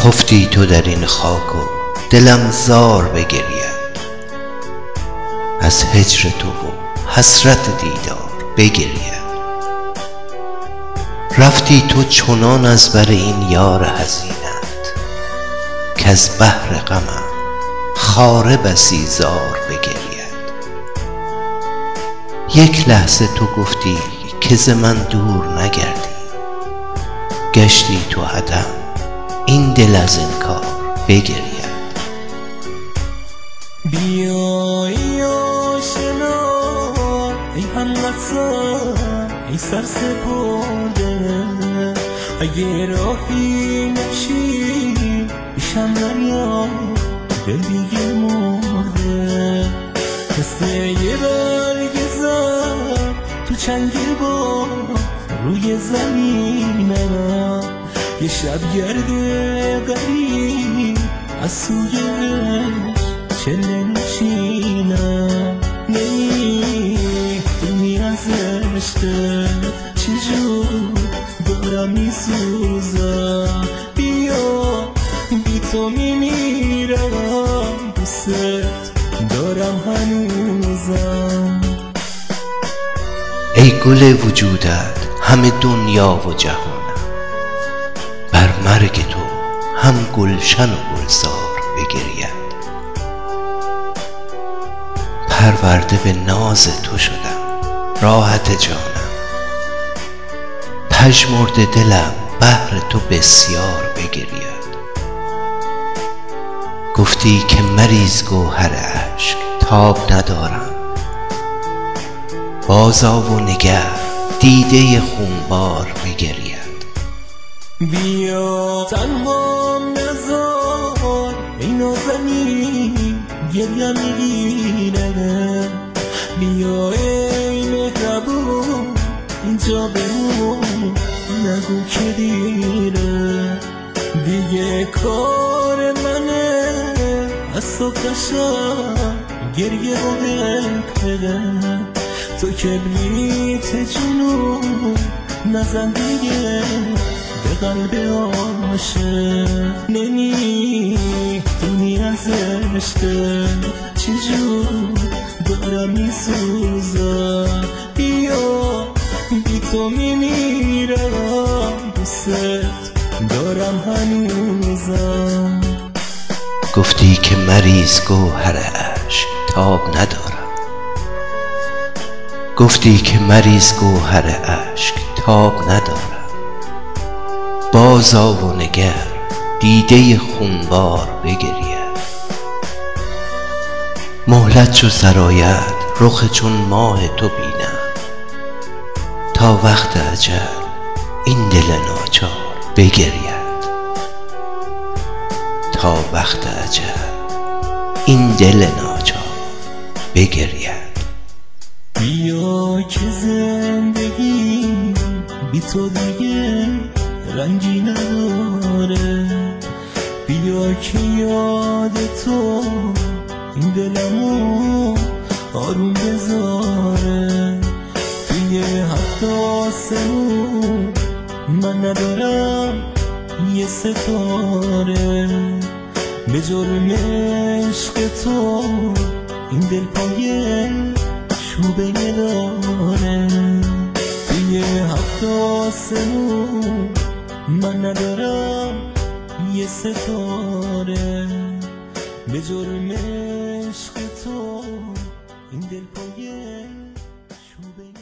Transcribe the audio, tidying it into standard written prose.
خفتی تو در این خاک و دلم زار بگرید، از هجر تو و حسرت دیدار بگرید. رفتی تو چنان از بر این یار حزینت، کز بحر غمم خاره بسی زار بگرید. یک لحظه تو گفتی که ز من دور نگردی، گشتی تو عدم این دل از انکار بگرید. بیا ای آشنا ای هموطن ای سرسپرده، اگه راهی نشی پیشم دریا دل دیگه مرده. مثل یه برگ زد تو چنگ با روی زمینم، یه شب گرد غریب از سوی چله نشینم. نمیدونی از عشقت چجور دارم میسوزم، بیا بی تو میمیرم، دوست دارم هنوزم. ای گل وجودت همه دنیا و جهانم، بر مرگ تو هم گلشن و گلزار بگرید. پرورده به ناز تو شدم راحت جانم، پژمرده دلم بهر تو بسیار بگرید. گفتی که مریز گوهر اشک تاب ندارم، بازآ و نگر دیده خونبار بگرید. بیا تنها نذار ای نازنین گریم میگیره، بیا ای مهربون اینجا بمون نگو که دیره. دیگه کار منه از تو قشنگ گریه و بپره، تو کبریت جنون نزن دیگه به قلب عاشق. نمیدونی از عشقت چجور دارم میسوزم، بیا بی تو میمیرم، دوست دارم هنوزم. گفتی که مریز گوهر اشک تاب ندارم، گفتی که مریز گوهر اشک تاب ندارم، بازآ و نگر دیده خونبار بگرید. مهلت چو سرآید رخ چون ماه تو بینم، تا وقت اجل این دل ناچار بگرید. تا وقت اجل این دل ناچار بگرید. بیا که زندگی بی تو دیگه رنگی نداره، بیا که یاد تو این دلمو آروم بذاره. توی هفت آسمون من ندارم یه ستاره، به جرم عشق تو این دل پایه شوبه داره. توی هفت آسمون من ندارم یه ستاره، به جرم عشق تو این دل پایه شوبه